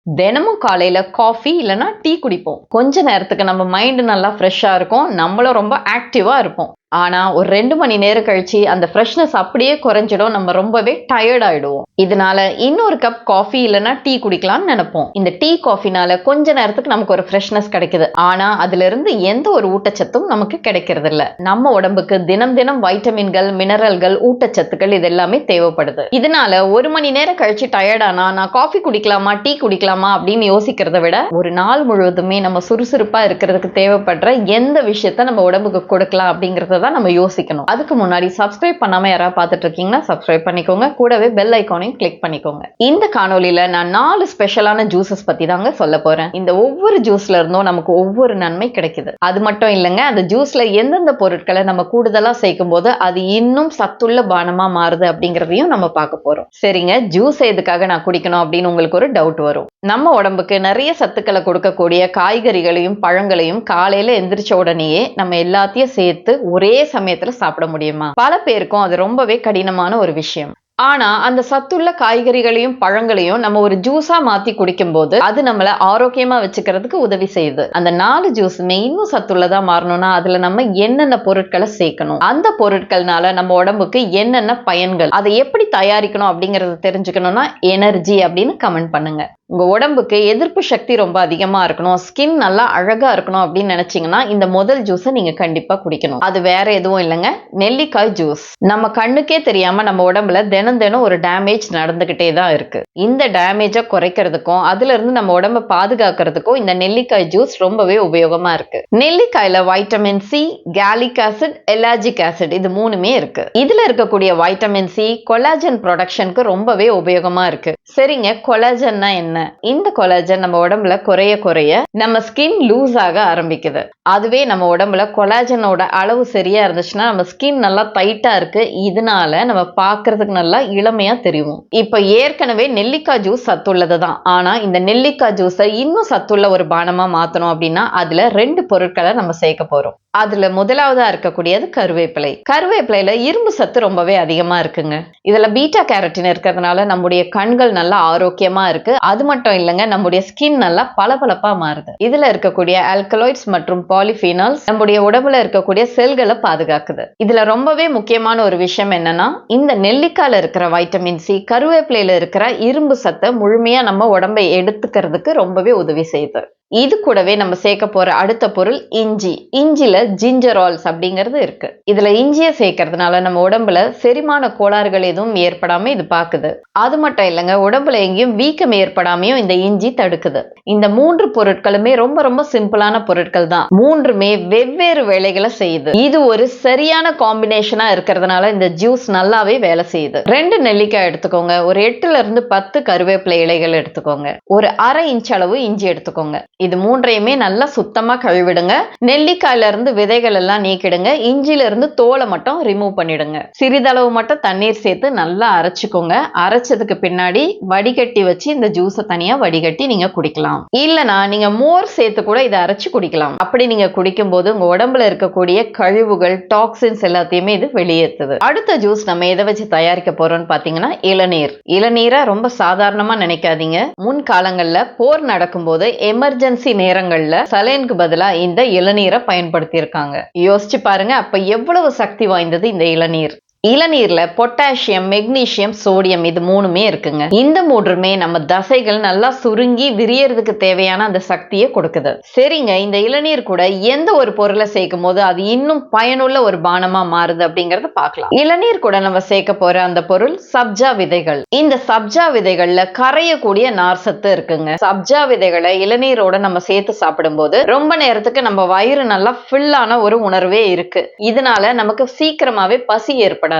தினமும் காலையில காஃபி இல்லைன்னா டீ குடிப்போம். கொஞ்ச நேரத்துக்கு நம்ம மைண்ட் நல்லா ஃப்ரெஷ்ஷா இருக்கும். நம்மளும் ரொம்ப ஆக்டிவா இருப்போம். ஆனா ஒரு 2 மணி நேரம் கழிச்சு அந்த ஃப்ரெஷ்னஸ் அப்படியே குறைஞ்சிடும். நம்ம ரொம்பவே டயர்ட் ஆயிடுவோம். இதனால இன்னொரு கப் காஃபி இல்லைன்னா டீ குடிக்கலாம்னு நினைப்போம். இந்த டீ காஃபினால கொஞ்ச நேரத்துக்கு நமக்கு ஒரு ஃப்ரெஷ்னஸ் கிடைக்குது. ஆனா அதுல இருந்து எந்த ஒரு ஊட்டச்சத்தும் நமக்கு கிடைக்கிறது இல்ல. நம்ம உடம்புக்கு தினம் தினம் வைட்டமின்கள், மினரல்கள், ஊட்டச்சத்துக்கள் இது எல்லாமே தேவைப்படுது. இதனால 1 மணி நேரம் கழிச்சு டயர்டானா நான் காஃபி குடிக்கலாமா டீ குடிக்கலாமா அப்படின்னு யோசிக்கிறத விட ஒரு நாள் முழுவதுமே நம்ம சுறுசுறுப்பா இருக்கிறதுக்கு தேவைப்படுற எந்த விஷயத்த நம்ம உடம்புக்கு கொடுக்கலாம் அப்படிங்கறத தான் நம்ம யோசிக்கணும். அதுக்கு முன்னாடி சப்ஸ்கிரைப் பண்ணாம யாராவது பார்த்துட்டு இருக்கீங்கன்னா சப்ஸ்கிரைப் பண்ணிக்கோங்க. கூடவே பெல் ஐகானையும் கிளிக் பண்ணிக்கோங்க. இந்த காணொலியில நான் 4 ஸ்பெஷலான ஜூசஸ் பத்தி தாங்க சொல்ல போறேன். இந்த ஒவ்வொரு ஜூஸ்ல இருந்தும் நமக்கு ஒவ்வொரு நன்மை கிடைக்குது. அது மட்டும் இல்லைங்க, அந்த ஜூஸ்ல எந்தெந்த பொருட்களை நம்ம கூடுதலா சேர்க்கும் போது அது இன்னும் சத்துள்ள பானமா மாறுது அப்படிங்கறதையும் நம்ம பார்க்க போறோம். சரிங்க, ஜூஸ் எதுக்காக நான் குடிக்கணும் அப்படின்னு உங்களுக்கு ஒரு டவுட் வரும். நம்ம உடம்புக்கு நிறைய சத்துக்களை கொடுக்கக்கூடிய காய்கறிகளையும் பழங்களையும் காலையில எந்திரிச்ச உடனேயே நம்ம எல்லாத்தையும் சேர்த்து ஒரே சமயத்துல சாப்பிட முடியுமா? பல பேருக்கும் அது ரொம்பவே கடினமான ஒரு விஷயம். ஆனா அந்த சத்துள்ள காய்கறிகளையும் பழங்களையும் நம்ம ஒரு ஜூஸா மாத்தி குடிக்கும் போது அது நம்மள ஆரோக்கியமா வச்சுக்கிறதுக்கு உதவி செய்யுது. அந்த 4 ஜூஸுமே இன்னும் சத்துள்ளதா மாறணும்னா அதுல நம்ம என்னென்ன பொருட்களை சேர்க்கணும், அந்த பொருட்கள்னால நம்ம உடம்புக்கு என்னென்ன பயன்கள், அதை எப்படி தயாரிக்கணும் அப்படிங்கறத தெரிஞ்சுக்கணும்னா எனர்ஜி அப்படின்னு கமெண்ட் பண்ணுங்க. உங்க உடம்புக்கு எதிர்ப்பு சக்தி ரொம்ப அதிகமா இருக்கணும், ஸ்கின் நல்லா அழகா இருக்கணும் அப்படின்னு நினைச்சீங்கன்னா இந்த முதல் ஜூஸை நீங்க கண்டிப்பா குடிக்கணும். அது வேற எதுவும் இல்லைங்க, நெல்லிக்காய் ஜூஸ். நம்ம கண்ணுக்கே தெரியாம நம்ம உடம்புல தினம் தினம் ஒரு டேமேஜ் நடந்துகிட்டே தான் இருக்கு. இந்த டேமேஜை குறைக்கிறதுக்கும் அதுல இருந்து நம்ம உடம்பை பாதுகாக்கிறதுக்கும் இந்த நெல்லிக்காய் ஜூஸ் ரொம்பவே உபயோகமா இருக்கு. நெல்லிக்காயில வைட்டமின் சி, கேலிக் ஆசிட், எலாஜிக் ஆசிட் இது மூணுமே இருக்கு. இதுல இருக்கக்கூடிய வைட்டமின் சி கொலாஜன் ப்ரொடக்ஷனுக்கு ரொம்பவே உபயோகமா இருக்கு. சரிங்க, கொலாஜன்னா என்ன? இந்த கொலாஜன் நம்ம உடம்புல குறைய குறைய நம்ம ஸ்கின் லூஸ் ஆக ஆரம்பிக்குது. அதுவே நம்ம உடம்புல கொலாஜனோட அளவு சரியா இருந்துச்சுன்னா நம்ம ஸ்கின் நல்லா டைட்டா இருக்கு. இதனால நம்ம பார்க்கிறதுக்கு நல்லா இளமையா தெரியும். இப்ப ஏற்கனவே நெல்லிக்காய் ஜூஸ் சத்துள்ளது தான். ஆனா இந்த நெல்லிக்காய் ஜூஸை இன்னும் சத்துள்ள ஒரு பானமா மாத்தணும் அப்படின்னா அதுல 2 பொருட்களை நம்ம சேர்க்க போறோம். அதுல முதலாவதா இருக்கக்கூடியது கருவேப்பிலை. கருவேப்பிலையில இரும்பு சத்து ரொம்பவே அதிகமா இருக்குங்க. இதுல பீட்டா கேரட்டின் இருக்கிறதுனால நம்முடைய கண்கள் நல்லா ஆரோக்கியமா இருக்கு. அது மட்டும் இல்லைங்க, நம்முடைய ஸ்கின் நல்லா பளபளப்பா மாறுது. இதுல இருக்கக்கூடிய ஆல்கலாய்ட்ஸ் மற்றும் பாலிஃபீனால்ஸ் நம்முடைய உடம்புல இருக்கக்கூடிய செல்களை பாதுகாக்குது. இதுல ரொம்பவே முக்கியமான ஒரு விஷயம் என்னன்னா, இந்த நெல்லிக்காயில இருக்கிற வைட்டமின் சி கருவேப்பிலையில இருக்கிற இரும்பு சத்தை முழுமையா நம்ம உடம்பை எடுத்துக்கிறதுக்கு ரொம்பவே உதவி செய்யுது. இது கூடவே நம்ம சேர்க்க போற அடுத்த பொருள் இஞ்சி. இஞ்சில ஜிஞ்சரால்ஸ் அப்படிங்கிறது இருக்கு. இதுல இஞ்சியை சேர்க்கறதுனால நம்ம உடம்புல செரிமான கோளாறுகள் எதுவும் ஏற்படாம இது பாக்குது. அது மட்டும் இல்லைங்க, உடம்புல எங்கேயும் வீக்கம் ஏற்படாமையும் இந்த இஞ்சி தடுக்குது. இந்த 3 பொருட்களுமே ரொம்ப ரொம்ப சிம்பிளான பொருட்கள் தான். 3மே வெவ்வேறு வேலைகளை செய்யுது. இது ஒரு சரியான காம்பினேஷனா இருக்கிறதுனால இந்த ஜூஸ் நல்லாவே வேலை செய்யுது. 2 நெல்லிக்காய் எடுத்துக்கோங்க, ஒரு 8ல இருந்து 10 கருவேப்பிலை இலைகள் எடுத்துக்கோங்க, ஒரு அரை இன்ச் அளவு இஞ்சி எடுத்துக்கோங்க. இது 3யுமே நல்லா சுத்தமா கழுவிடுங்க. நெல்லிக்காயில இருந்து விதைகள் எல்லாம் நீக்கிடுங்க. இஞ்சில இருந்து தோலை மட்டும் ரிமூவ் பண்ணிடுங்க. சிறிதளவு மட்டும் தண்ணீர் சேர்த்து நல்லா அரைச்சுக்கோங்க. அரைச்சதுக்கு பின்னாடி வடிகட்டி வச்சு இந்த ஜூஸை தனியா வடிகட்டி நீங்க குடிக்கலாம். இல்லனா நீங்க மோர் சேர்த்து கூட இதை அரைச்சு குடிக்கலாம். அப்படி நீங்க குடிக்கும் போது உங்க உடம்புல இருக்கக்கூடிய கழிவுகள், டாக்ஸின்ஸ் எல்லாத்தையுமே இது வெளியேற்றுது. அடுத்த ஜூஸ் நம்ம எதை வச்சு தயாரிக்க போறோம்னு பாத்தீங்கன்னா இளநீர். இளநீரை ரொம்ப சாதாரணமா நினைக்காதீங்க. முன் காலங்கள்ல போர் நடக்கும்போது எமர்ஜென்சி நேரங்கள்ல சலைனுக்கு பதிலா இந்த இளநீரை பயன்படுத்தி இருக்காங்க. யோசிச்சு பாருங்க, அப்ப எவ்வளவு சக்தி வாய்ந்தது இந்த இளநீர். இளநீர்ல பொட்டாசியம், மெக்னீசியம், சோடியம் இது 3மே இருக்குங்க. இந்த 3மே நம்ம தசைகள் நல்லா சுருங்கி விரியறதுக்கு தேவையான அந்த சக்தியை கொடுக்குது. சரிங்க, இந்த இளநீர் கூட எந்த ஒரு பொருளை சேர்க்கும் போது அது இன்னும் பயனுள்ள ஒரு பானமா மாறுது அப்படிங்கறத பார்க்கலாம். இளநீர் கூட நம்ம சேர்க்க போற அந்த பொருள் சப்ஜா விதைகள். இந்த சப்ஜா விதைகள்ல கரையக்கூடிய நார் சத்து இருக்குங்க. சப்ஜா விதைகளை இளநீரோட நம்ம சேர்த்து சாப்பிடும் போது ரொம்ப நேரத்துக்கு நம்ம வயிறு நல்லா ஃபில்லான ஒரு உணர்வே இருக்கு. இதனால நமக்கு சீக்கிரமாவே பசி ஏற்படாது.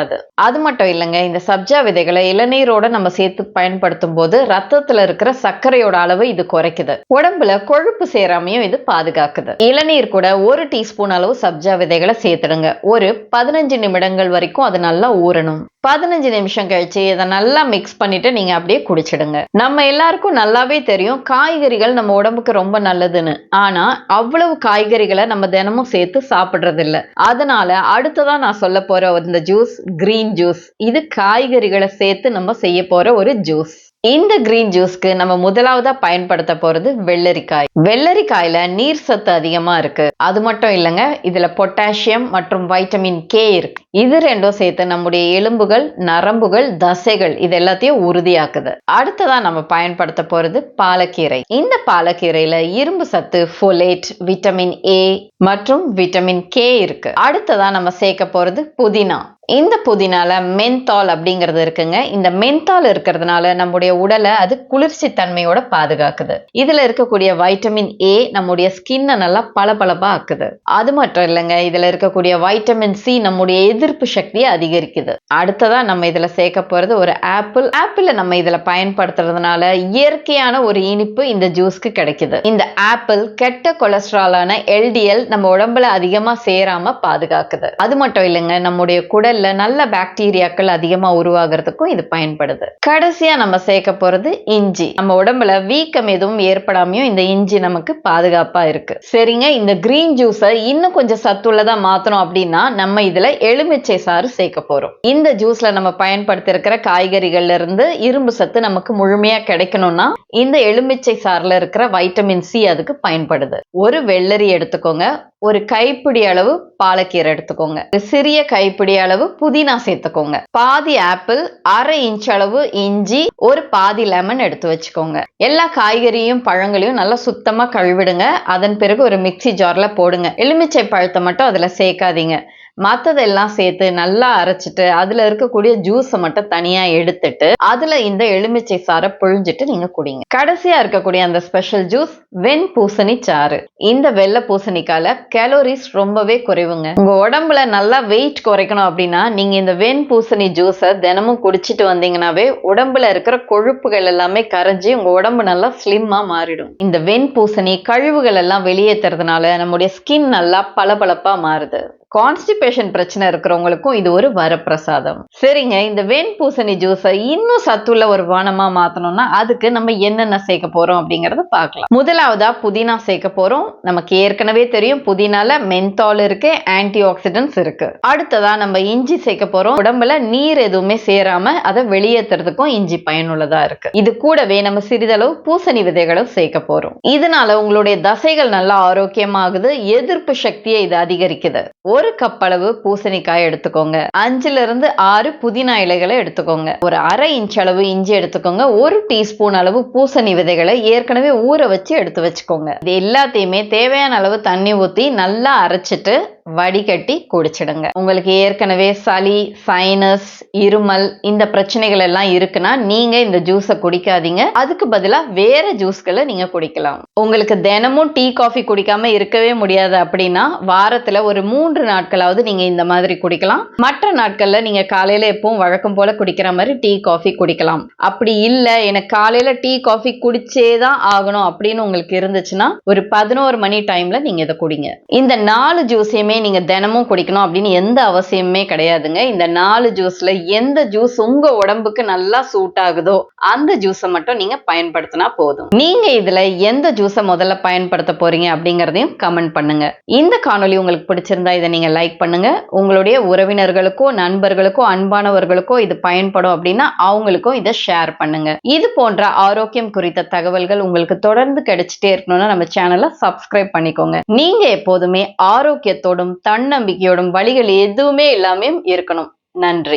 அது மட்டும் இல்லைங்க, இந்த சப்ஜா விதைகளை இளநீரோட நம்ம சேர்த்து பயன்படுத்தும் போது ரத்தத்துல இருக்கிற சர்க்கரையோட அளவு இது குறைக்குது. உடம்புல கொழுப்பு சேராமையும் இது பாதுகாக்குது. இளநீர் கூட 1 டீஸ்பூன் அளவு சப்ஜா விதைகளை சேர்த்துடுங்க. ஒரு 15 நிமிடங்கள் வரைக்கும் அது நல்லா ஊறணும். 15 நிமிஷம் கழிச்சு இதை நல்லா மிக்ஸ் பண்ணிட்டு நீங்க அப்படியே குடிச்சிடுங்க. நம்ம எல்லாருக்கும் நல்லாவே தெரியும் காய்கறிகள் நம்ம உடம்புக்கு ரொம்ப நல்லதுன்னு. ஆனா அவ்வளவு காய்கறிகளை நம்ம தினமும் சேர்த்து சாப்பிடுறது இல்ல. அதனால அடுத்ததான் நான் சொல்ல போற இந்த ஜூஸ் கிரீன் ஜூஸ். இது காய்கறிகளை சேர்த்து நம்ம செய்ய போற ஒரு ஜூஸ். இந்த கிரீன் ஜூஸ்க்கு நம்ம முதலாவதா பயன்படுத்த போறது வெள்ளரிக்காய். வெள்ளரிக்காயில நீர் சத்து அதிகமா இருக்கு. அது மட்டும் இல்லைங்க, இதுல பொட்டாசியம் மற்றும் வைட்டமின் கே இருக்கு. இது ரெண்டும் சேர்த்து நம்முடைய எலும்புகள், நரம்புகள், தசைகள் இது எல்லாத்தையும் உறுதியாக்குது. அடுத்ததா நம்ம பயன்படுத்த போறது பாலக்கீரை. இந்த பாலக்கீரையில இரும்பு சத்து, ஃபோலேட், விட்டமின் ஏ மற்றும் விட்டமின் கே இருக்கு. அடுத்ததா நம்ம சேர்க்க போறது புதினா. இந்த புதினால மென்தால் அப்படிங்கிறது இருக்குங்க. இந்த மென்தால் இருக்கிறதுனால நம்முடைய உடலை அது குளிர்ச்சி தன்மையோட பாதுகாக்குது. இதுல இருக்கக்கூடிய வைட்டமின் ஏ நம்முடைய ஸ்கின்னை நல்லா பளபளப்பா ஆக்குது. அது மட்டும் இல்லைங்க, இதுல இருக்கக்கூடிய வைட்டமின் சி நம்முடைய எதிர்ப்பு சக்தியை அதிகரிக்குது. அடுத்ததா நம்ம இதுல சேர்க்க போறது ஒரு ஆப்பிள். ஆப்பிள நம்ம இதுல பயன்படுத்துறதுனால இயற்கையான ஒரு இனிப்பு இந்த ஜூஸ்க்கு கிடைக்குது. இந்த ஆப்பிள் கெட்ட கொலஸ்ட்ராலான எல்டிஎல் நம்ம உடம்புல அதிகமா சேராம பாதுகாக்குது. அது மட்டும் இல்லைங்க, நம்முடைய குடல் நல்ல பாக்டீரியாக்கள் அதிகமா உருவாகிறதுக்கும் இது பயன்படுது. கடைசியா நம்ம சேர்க்க போறது இஞ்சி. நம்ம உடம்புல வீக்கம் எதுவும் ஏற்படாமையும் இந்த இஞ்சி நமக்கு பாதுகாப்பா இருக்கு. சரிங்க, இந்த கிரீன் ஜூஸை இன்னும் கொஞ்சம் சத்துள்ளதா மாத்தணும் அப்படின்னா நம்ம இதுல எலுமிச்சை சாறு சேர்க்க போறோம். இந்த ஜூஸ்ல நம்ம பயன்படுத்தி இருக்கிற காய்கறிகள்ல இருந்து இரும்பு சத்து நமக்கு முழுமையா கிடைக்கணும்னா இந்த எலுமிச்சை சாறுல இருக்கிற வைட்டமின் சி அதுக்கு பயன்படுது. ஒரு வெள்ளரி எடுத்துக்கோங்க, ஒரு கைப்பிடி அளவு பாலக்கீரை எடுத்துக்கோங்க, ஒரு சிறிய கைப்பிடி அளவு புதினா சேர்த்துக்கோங்க, பாதி ஆப்பிள், அரை இன்ச் அளவு இஞ்சி, ஒரு பாதி லெமன் எடுத்து வச்சுக்கோங்க. எல்லா காய்கறியும் பழங்களையும் நல்லா சுத்தமா கழுவிடுங்க. அதன் பிறகு ஒரு மிக்ஸி ஜார்ல போடுங்க. எலுமிச்சை பழத்தை மட்டும் அதுல சேர்க்காதீங்க. மற்றதெல்லாம் சேர்த்து நல்லா அரைச்சிட்டு அதுல இருக்கக்கூடிய ஜூஸை மட்டும் தனியா எடுத்துட்டு அதுல இந்த எலுமிச்சை சாறை புழிஞ்சிட்டு நீங்க குடிங்க. கடைசியா இருக்கக்கூடிய அந்த ஸ்பெஷல் ஜூஸ் வெண்பூசணி சாறு. இந்த வெள்ளை பூசணிக்கால கேலோரிஸ் ரொம்பவே குறைவுங்க. உங்க உடம்புல நல்லா வெயிட் குறைக்கணும் அப்படின்னா நீங்க இந்த வெண்பூசணி ஜூஸை தினமும் குடிச்சிட்டு வந்தீங்கன்னாவே உடம்புல இருக்கிற கொழுப்புகள் எல்லாமே கரைஞ்சி உங்க உடம்பு நல்லா ஸ்லிம்மா மாறிடும். இந்த வெண்பூசணி கழிவுகள் எல்லாம் வெளியேற்றுறதுனால நம்முடைய ஸ்கின் நல்லா பளபளப்பா மாறுது. கான்ஸ்டிபேஷன் பிரச்சனை இருக்கிறவங்களுக்கும் இது ஒரு வரப்பிரசாதம். சரிங்க, இந்த வெண்பூசணி ஜூஸை இன்னும் சத்துள்ள ஒரு பானமா மாத்தணும்னா அதுக்கு நம்ம என்னென்ன சேர்க்க போறோம் அப்படிங்கறத பார்க்கலாம். முதலாவதா புதினா சேர்க்க போறோம். நமக்கு ஏற்கனவே தெரியும் புதினால மென்தால் இருக்கு, ஆன்டி ஆக்சிடென்ட்ஸ் இருக்கு. அடுத்ததா நம்ம இஞ்சி சேர்க்க போறோம். உடம்புல நீர் எதுவுமே சேராம அதை வெளியேற்றுறதுக்கும் இஞ்சி பயனுள்ளதா இருக்கு. இது கூடவே நம்ம சிறிதளவு பூசணி விதைகளும் சேர்க்க போறோம். இதனால உங்களுடைய தசைகள் நல்லா ஆரோக்கியமாகுது, எதிர்ப்பு சக்தியை இது அதிகரிக்குது. ஒரு கப் அளவு பூசணிக்காய் எடுத்துக்கோங்க, 5 to 6 புதினா இலைகளை எடுத்துக்கோங்க, ஒரு அரை இன்ச் அளவு இஞ்சி எடுத்துக்கோங்க, 1 டீஸ்பூன் அளவு பூசணி விதைகளை ஏற்கனவே ஊற வச்சு எடுத்து வச்சுக்கோங்க. இது எல்லாத்தையுமே தேவையான அளவு தண்ணி ஊற்றி நல்லா அரைச்சிட்டு வடிகட்டி குடிச்சிடுங்க. உங்களுக்கு ஏற்கனவே சளி, சைனஸ், இருமல் இந்த பிரச்சனைகள் எல்லாம் இருக்குன்னா நீங்க இந்த ஜூஸை குடிக்காதீங்க. அதுக்கு பதிலா வேற ஜூஸ்களை நீங்க குடிக்கலாம். உங்களுக்கு தினமும் டீ காஃபி குடிக்காம இருக்கவே முடியாது அப்படின்னா வாரத்துல ஒரு 3 நாட்களாவது நீங்க இந்த மாதிரி குடிக்கலாம். மற்ற நாட்கள்ல நீங்க காலையில எப்பவும் வழக்கம் போல குடிக்கிற மாதிரி டீ காஃபி குடிக்கலாம். அப்படி இல்ல எனக்கு காலையில டீ காஃபி குடிச்சேதான் ஆகணும் அப்படின்னு உங்களுக்கு இருந்துச்சுன்னா ஒரு 11 மணி டைம்ல நீங்க இதை குடிங்க. இந்த 4 ஜூஸையுமே நீங்க தினமும் குடிக்கணும் அப்படின்னு எந்த அவசியமே கிடையாதுங்க. இந்த 4 ஜூஸ்ல எந்த ஜூஸ் உங்க உடம்புக்கு நல்லா சூட் ஆகுதோ அந்த ஜூஸை மட்டும் நீங்க பயன்படுத்தினா போதும். நீங்க இதுல எந்த ஜூஸை முதல்ல பயன்படுத்த போறீங்க அப்படிங்கறதையும் கமெண்ட் பண்ணுங்க. இந்த காணொளி உங்களுக்கு பிடிச்சிருந்தா இதை நீங்க லைக் பண்ணுங்க. உங்களுடைய உறவினர்களுக்கோ நண்பர்களுக்கோ அன்பானவர்களுக்கோ இது பயன்படும் அப்படின்னா அவங்களுக்கும் இதை ஷேர் பண்ணுங்க. இது போன்ற ஆரோக்கியம் குறித்த தகவல்கள் உங்களுக்கு தொடர்ந்து கிடைச்சிட்டே இருக்கணும்னா நம்ம சேனலை சப்ஸ்கிரைப் பண்ணிக்கோங்க. நீங்க எப்போதுமே ஆரோக்கியத்தோடும் தன்னம்பிக்கையோடும் வழிகள் எதுவுமே இல்லாம இருக்கணும். நன்றி.